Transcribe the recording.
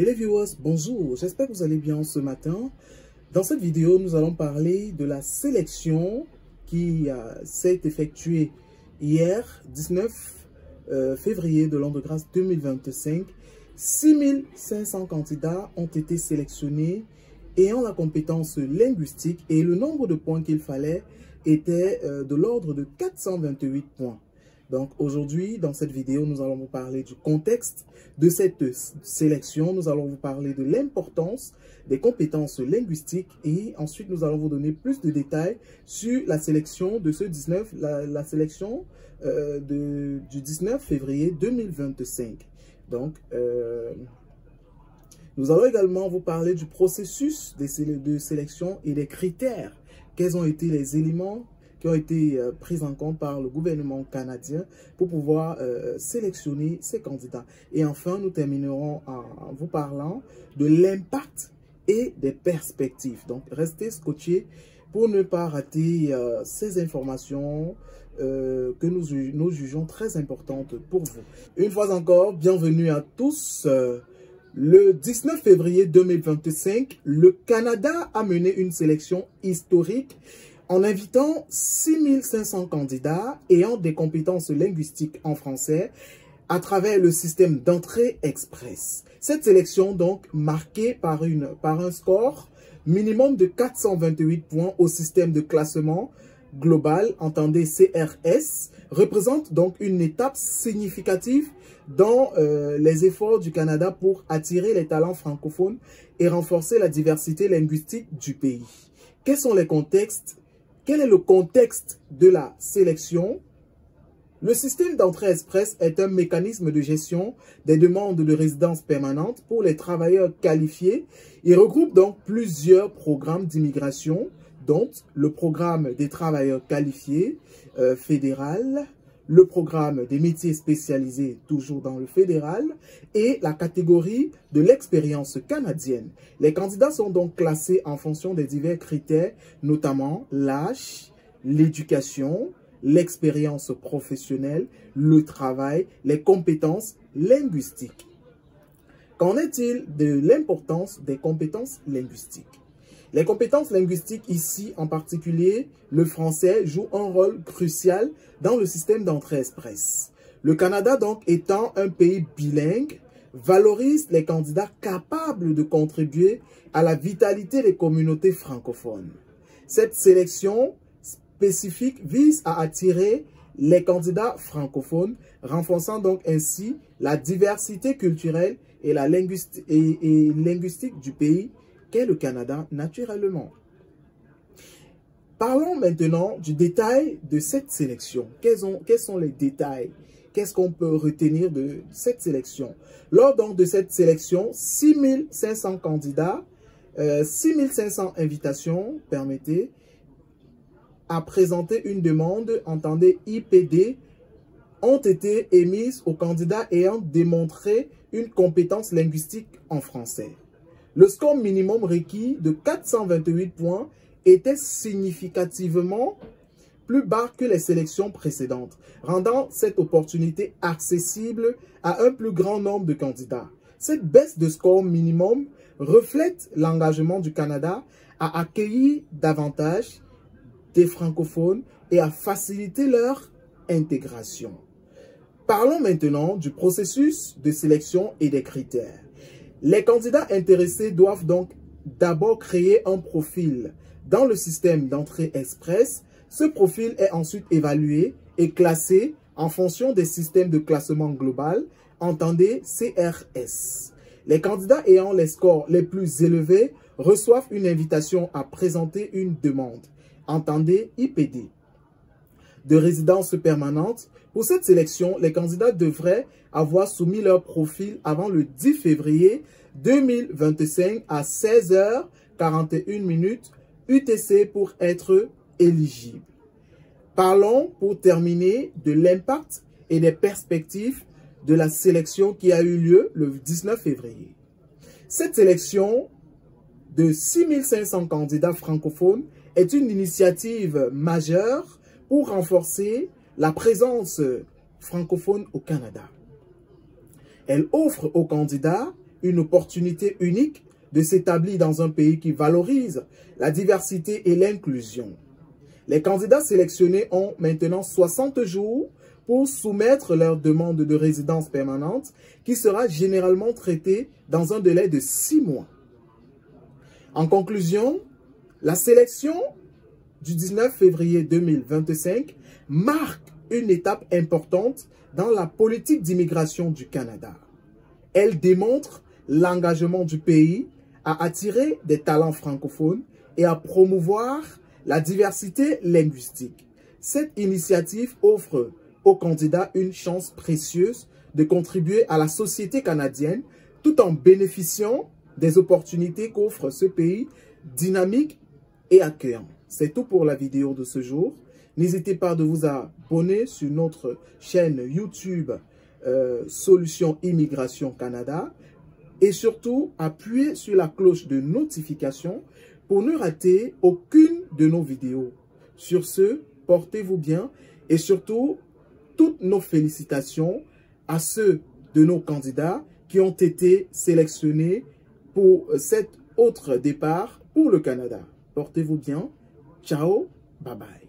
Téléviewers, bonjour, j'espère que vous allez bien ce matin. Dans cette vidéo, nous allons parler de la sélection qui s'est effectuée hier, 19 février de l'an de grâce 2025. 6500 candidats ont été sélectionnés ayant la compétence linguistique et le nombre de points qu'il fallait était de l'ordre de 428 points. Donc aujourd'hui, dans cette vidéo, nous allons vous parler du contexte de cette sélection. Nous allons vous parler de l'importance des compétences linguistiques et ensuite nous allons vous donner plus de détails sur la sélection de ce 19, la sélection du 19 février 2025. Donc, nous allons également vous parler du processus de sélection et des critères. Quels ont été les éléments qui ont été pris en compte par le gouvernement canadien pour pouvoir sélectionner ces candidats. Et enfin, nous terminerons en vous parlant de l'impact et des perspectives. Donc, restez scotchés pour ne pas rater ces informations que nous jugeons très importantes pour vous. Une fois encore, bienvenue à tous. Le 19 février 2025, le Canada a mené une sélection historique en invitant 6500 candidats ayant des compétences linguistiques en français à travers le système d'entrée express. Cette sélection, donc, marquée par un score minimum de 428 points au système de classement global, entendez CRS, représente donc une étape significative dans les efforts du Canada pour attirer les talents francophones et renforcer la diversité linguistique du pays. Quels sont les contextes? Quel est le contexte de la sélection? Le système d'entrée express est un mécanisme de gestion des demandes de résidence permanente pour les travailleurs qualifiés. Il regroupe donc plusieurs programmes d'immigration, dont le programme des travailleurs qualifiés fédéral, le programme des métiers spécialisés, toujours dans le fédéral, et la catégorie de l'expérience canadienne. Les candidats sont donc classés en fonction des divers critères, notamment l'âge, l'éducation, l'expérience professionnelle, le travail, les compétences linguistiques. Qu'en est-il de l'importance des compétences linguistiques? Les compétences linguistiques ici, en particulier, le français joue un rôle crucial dans le système d'entrée express. Le Canada, donc, étant un pays bilingue, valorise les candidats capables de contribuer à la vitalité des communautés francophones. Cette sélection spécifique vise à attirer les candidats francophones, renforçant donc ainsi la diversité culturelle et la linguistique du pays qu'est le Canada naturellement. Parlons maintenant du détail de cette sélection. Quels sont les détails? Qu'est-ce qu'on peut retenir de cette sélection? Lors donc de cette sélection, 6500 candidats, 6500 invitations, permettez, à présenter une demande, entendez IPD, ont été émises aux candidats ayant démontré une compétence linguistique en français. Le score minimum requis de 428 points était significativement plus bas que les sélections précédentes, rendant cette opportunité accessible à un plus grand nombre de candidats. Cette baisse de score minimum reflète l'engagement du Canada à accueillir davantage des francophones et à faciliter leur intégration. Parlons maintenant du processus de sélection et des critères. Les candidats intéressés doivent donc d'abord créer un profil dans le système d'entrée express. Ce profil est ensuite évalué et classé en fonction des systèmes de classement global, entendez CRS. Les candidats ayant les scores les plus élevés reçoivent une invitation à présenter une demande, entendez IPD, de résidence permanente. Pour cette sélection, les candidats devraient avoir soumis leur profil avant le 10 février 2025 à 16h41 UTC pour être éligibles. Parlons pour terminer de l'impact et des perspectives de la sélection qui a eu lieu le 19 février. Cette sélection de 6500 candidats francophones est une initiative majeure pour renforcer la présence francophone au Canada. Elle offre aux candidats une opportunité unique de s'établir dans un pays qui valorise la diversité et l'inclusion. Les candidats sélectionnés ont maintenant 60 jours pour soumettre leur demande de résidence permanente qui sera généralement traitée dans un délai de 6 mois. En conclusion, la sélection du 19 février 2025 marque une étape importante dans la politique d'immigration du Canada. Elle démontre l'engagement du pays à attirer des talents francophones et à promouvoir la diversité linguistique. Cette initiative offre aux candidats une chance précieuse de contribuer à la société canadienne tout en bénéficiant des opportunités qu'offre ce pays dynamique et accueillant. C'est tout pour la vidéo de ce jour. N'hésitez pas de vous abonner sur notre chaîne YouTube Solutions Immigration Canada et surtout appuyez sur la cloche de notification pour ne rater aucune de nos vidéos. Sur ce, portez-vous bien et surtout toutes nos félicitations à ceux de nos candidats qui ont été sélectionnés pour cet autre départ pour le Canada. Portez-vous bien. Ciao, bye bye.